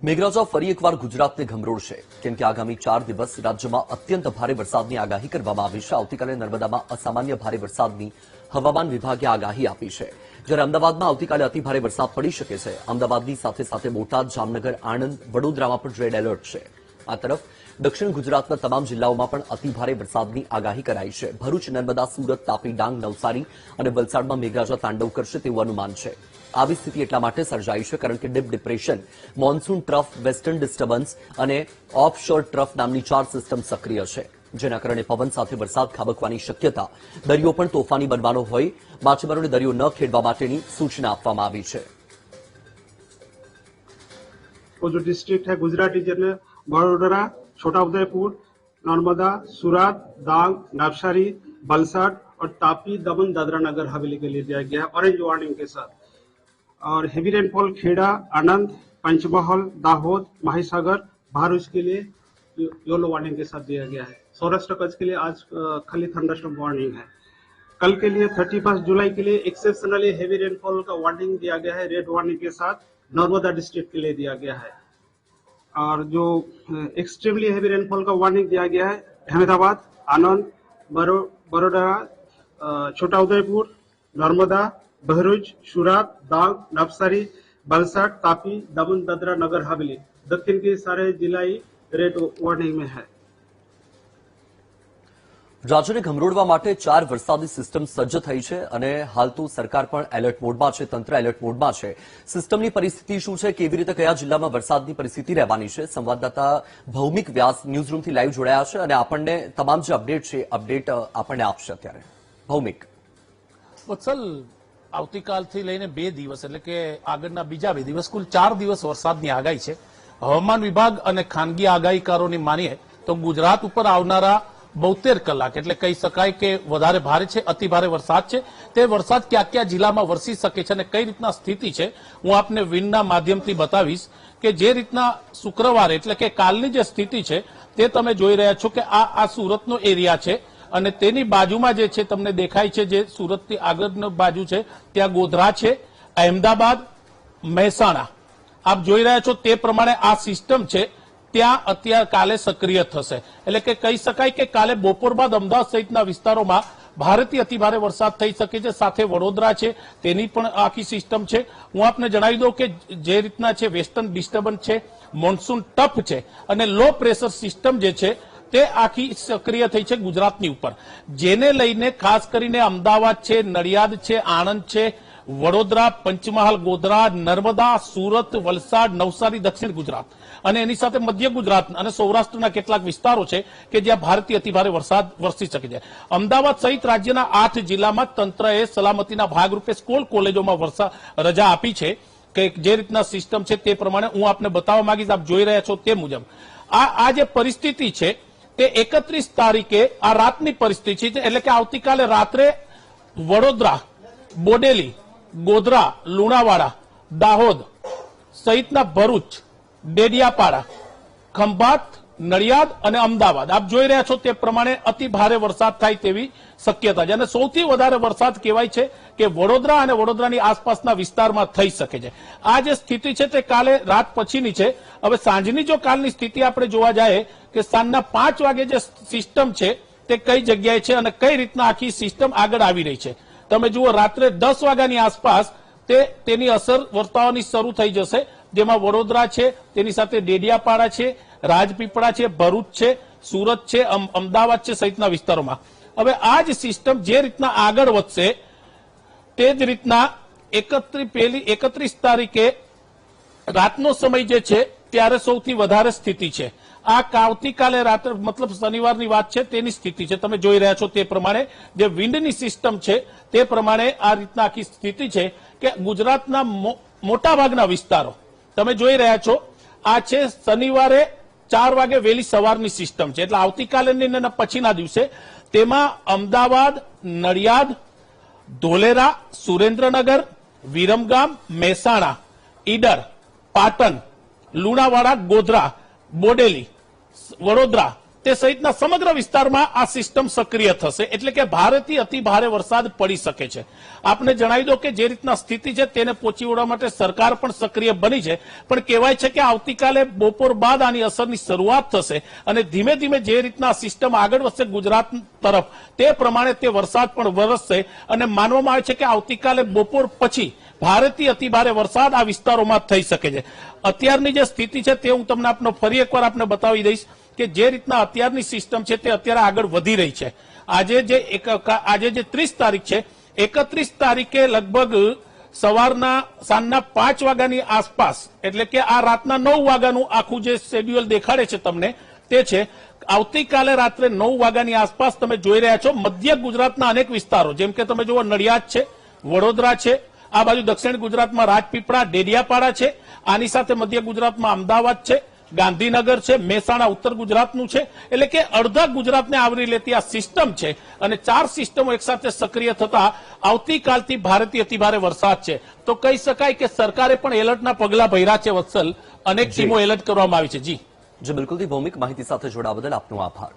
મેઘરાજા ફરી એકવાર ગુજરાતને ગમરોળશે કેમ કે આગામી 4 દિવસ રાજ્યમાં અત્યંત ભારે વરસાદની આગાહી કરવામાં આવી છે। આવતીકાલે નર્મદામાં અસામાન્ય ભારે વરસાદની હવામાન વિભાગે આગાહી આપી છે, જ્યારે અમદાવાદમાં આવતીકાલે અતિભારે વરસાદ પડી શકે છે। અમદાવાદની સાથે સાથે બોટાદ, જામનગર, આણંદ, વડોદરામાં પણ રેડ એલર્ટ છે। આ તરફ દક્ષિણ ગુજરાતના તમામ જિલ્લાઓમાં પણ અતિભારે વરસાદની આગાહી કરાઈ છે। ભરૂચ, નર્મદા, સુરત, તાપી, ડાંગ, નવસારી અને વલસાડમાં મેઘરાજા તાંડવ કરશે તેવું અનુમાન છે। આવી સ્થિતિ એટલા માટે સર્જાઈ છે કારણ કે deep depression, monsoon trough, western disturbance અને ઓફશોર ટ્રફ નામની 4 સિસ્ટમ સક્રિય છે, જેના કારણે પવન સાથે વરસાદ ખાબકવાની શક્યતા, દરિયો પણ તોફાની બનવાનો હોય માછીમારોને દરિયો ન ખેડવા માટેની સૂચના આપવામાં આવી છે। वो जो डिस्ट्रिक्ट है गुजरात रीजन में बड़ोदरा, छोटा उदयपुर, नर्मदा, सूरत, डांग, नवसारी, वलसाड और तापी, दमन, दादरा नगर हवेली के लिए दिया गया है ऑरेंज वार्निंग के साथ। और हेवी रेनफॉल खेड़ा, आनंद, पंचमहल, दाहोद, माहिसागर, भरूच के लिए येलो वार्निंग के साथ दिया गया है। सौराष्ट्र कच्छ के लिए आज खाली थंडरस्टॉर्म वार्निंग है। कल के लिए 31 जुलाई के लिए एक्सेप्शनली हेवी रेनफॉल का वार्निंग दिया गया है, रेड वार्निंग के साथ नर्मदा डिस्ट्रिक्ट के लिए दिया गया है। और जो एक्सट्रीमली हेवी रेनफॉल का वार्निंग दिया गया है अहमदाबाद, आनंद, बड़ोदरा, छोटा उदयपुर, नर्मदा, भरूच, सूरत, डांग, नवसारी, वलसाड, तापी, दमन, दादरा नगर हवेली दक्षिण के सारे जिला रेड वार्निंग में है। રાજ્યને ગમરોળવા માટે 4 વરસાદી સિસ્ટમ સજ્જ થઈ છે અને હાલ તો સરકાર પણ એલર્ટ મોડમાં છે, તંત્ર એલર્ટ મોડમાં છે। સિસ્ટમની પરિસ્થિતિ શું છે, કેવી રીતે કયા જિલ્લામાં વરસાદની પરિસ્થિતિ રહેવાની છે, સંવાદદાતા ભૌમિક વ્યાસ ન્યૂઝરૂમથી લાઈવ જોડાયા છે અને આપણને તમામ જે અપડેટ છે અપડેટ આપણને આપશે। અત્યારે ભૌમિક વત્સલ, આવતીકાલથી લઈને 2 દિવસ એટલે કે આગળના બીજા 2 દિવસ કુલ 4 દિવસ વરસાદની આગાહી છે। હવામાન વિભાગ અને ખાનગી આગાહીકારોની માનીએ તો ગુજરાત ઉપર આવનારા 72 કલાક એટલે કહી શકાય કે વધારે ભારે છે, અતિ ભારે વરસાદ છે। તે વરસાદ ક્યાં ક્યાં જિલ્લામાં વરસી શકે છે અને કઈ રીતના સ્થિતિ છે હું આપને વિન્ડના માધ્યમથી બતાવીશ કે જે રીતના શુક્રવારે એટલે કે કાલની જે સ્થિતિ છે તે તમે જોઈ રહ્યા છો કે આ સુરતનો એરિયા છે અને તેની બાજુમાં જે છે તમને દેખાય છે જે સુરતની આગળની બાજુ છે ત્યાં ગોધરા છે, અહેમદાબાદ, મહેસાણા આપ જોઈ રહ્યા છો તે પ્રમાણે આ સિસ્ટમ છે ત્યાં અત્યારે કાલે સક્રિય થશે। એટલે કે કહી શકાય કે કાલે બપોર બાદ અમદાવાદ સહિતના વિસ્તારોમાં ભારેથી અતિભારે વરસાદ થઈ શકે છે। સાથે વડોદરા છે તેની પણ આખી સિસ્ટમ છે। હું આપને જણાવી દઉં કે જે રીતના છે વેસ્ટર્ન ડિસ્ટર્બન્સ છે, મોન્સૂન ટફ છે અને લો પ્રેશર સિસ્ટમ જે છે તે આખી સક્રિય થઈ છે ગુજરાતની ઉપર, જેને લઈને ખાસ કરીને અમદાવાદ છે, નડિયાદ છે, આણંદ છે, વડોદરા, પંચમહાલ, ગોધરા, નર્મદા, સુરત, વલસાડ, નવસારી, દક્ષિણ ગુજરાત અને એની સાથે મધ્ય ગુજરાત અને સૌરાષ્ટ્રના કેટલાક વિસ્તારો છે કે જ્યાં ભારેથી અતિભારે વરસાદ વરસી શકે છે। અમદાવાદ સહિત રાજ્યના 8 જિલ્લામાં તંત્રએ સલામતીના ભાગરૂપે સ્કૂલ કોલેજોમાં રજા આપી છે કે જે રીતના સિસ્ટમ છે તે પ્રમાણે હું આપને બતાવવા માંગીશ। આપ જોઈ રહ્યા છો તે મુજબ આ જે પરિસ્થિતિ છે તે 31 તારીખે આ રાતની પરિસ્થિતિ છે, એટલે કે આવતીકાલે રાત્રે વડોદરા, બોડેલી, ગોધરા, લુણાવાડા, દાહોદ સહિતના ભરૂચ, ડેડિયાપાડા, ખંભાત, નડિયાદ અને અમદાવાદ આપ જોઈ રહ્યા છો તે પ્રમાણે અતિ ભારે વરસાદ થાય તેવી શક્યતા છે અને સૌથી વધારે વરસાદ કહેવાય છે કે વડોદરા અને વડોદરાની આસપાસના વિસ્તારમાં થઈ શકે છે। આ જે સ્થિતિ છે તે કાલે રાત પછીની છે। હવે સાંજની જો કાલની સ્થિતિ આપણે જોવા જાય કે સાંજના 5 વાગે જે સિસ્ટમ છે તે કઈ જગ્યાએ છે અને કઈ રીતના આખી સિસ્ટમ આગળ આવી રહી છે તમે જુઓ, રાત્રે 10 વાગ્યાની આસપાસ તેની અસર વર્તાવાની શરૂ થઈ જશે, જેમાં વડોદરા છે તેની સાથે ડેડિયાપાડા છે, રાજપીપળા છે, ભરૂચ છે, સુરત છે, અમદાવાદ છે સહિતના વિસ્તારોમાં। હવે આ જ સિસ્ટમ જે રીતના આગળ વધશે તે જ રીતના 31 તારીખે રાતનો સમય જે છે ત્યારે સૌથી વધારે સ્થિતિ છે। આ આવતીકાલે રાત્રે મતલબ શનિવારની વાત છે તેની સ્થિતિ છે, તમે જોઈ રહ્યા છો તે પ્રમાણે જે વિન્ડની સિસ્ટમ છે તે પ્રમાણે આ રીતના આખી સ્થિતિ છે કે ગુજરાતના મોટા ભાગના વિસ્તારો તમે જોઈ રહ્યા છો આ છે શનિવારે 4 વાગે વહેલી સવારની સિસ્ટમ છે, એટલે આવતીકાલે પછીના દિવસે તેમાં અમદાવાદ, નડિયાદ, ધોલેરા, સુરેન્દ્રનગર, વિરમગામ, મહેસાણા, ઈડર, પાટણ, લુણાવાડા, ગોધરા, બોડેલી, વડોદરા, તે સહિતના સમગ્ર વિસ્તારમાં આ સિસ્ટમ સક્રિય થશે, એટલે કે ભારેથી અતિ ભારે વરસાદ પડી શકે છે. આપને જણાવી દો કે જે રીતના સ્થિતિ છે તેને પહોંચી વળવા માટે સરકાર પણ સક્રિય બની છે, પણ કહેવાય છે કે આવતીકાલે બપોર બાદ આની અસરની શરૂઆત થશે અને ધીમે ધીમે જે રીતના આ સિસ્ટમ આગળ વધશે ગુજરાત તરફ તે પ્રમાણે તે વરસાદ પણ વરસશે અને માનવામાં આવે છે કે આવતીકાલે બપોર પછી ભારેથી અતિ ભારે વરસાદ આ વિસ્તારોમાં થઈ શકે છે. અત્યારની જે સ્થિતિ છે તે હું તમને આપનો ફરી એકવાર આપને બતાવી દઈશ કે જે રીતના અત્યારની સિસ્ટમ છે તે અત્યારે આગળ વધી રહી છે. આજે જે 30 તારીખ છે, 31 તારીખે લગભગ સાંજના 5 વાગ્યાની આસપાસ, એટલે કે આ રાતના 9 વાગ્યાનું આખું જે શેડ્યુલ દેખાડે છે તમને તે છે. આવતીકાલે રાત્રે 9 વાગ્યાની આસપાસ તમે જોઈ રહ્યા છો મધ્ય ગુજરાતના અનેક વિસ્તારો, જેમ કે તમે જુઓ નડિયાદ છે, વડોદરા છે, આ બાજુ દક્ષિણ ગુજરાતમાં રાજપીપળા, ડેડિયાપાડા છે, આની સાથે મધ્ય ગુજરાતમાં અમદાવાદ છે, ગાંધીનગર છે, મહેસાણા ઉત્તર ગુજરાતનું છે, એટલે કે અડધા ગુજરાતને આવરી લેતી આ સિસ્ટમ છે અને 4 સિસ્ટમો એકસાથે સક્રિય થતા આવતીકાલથી ભારેથી અતિભારે વરસાદ છે. તો કહી શકાય કે સરકારે પણ એલર્ટના પગલા ભર્યા છે. વત્સલ, અનેક ટીમો એલર્ટ કરવામાં આવી છે. જી બિલકુલથી ભૌમિક માહિતી સાથે જોડાવા બદલ આપનો આભાર.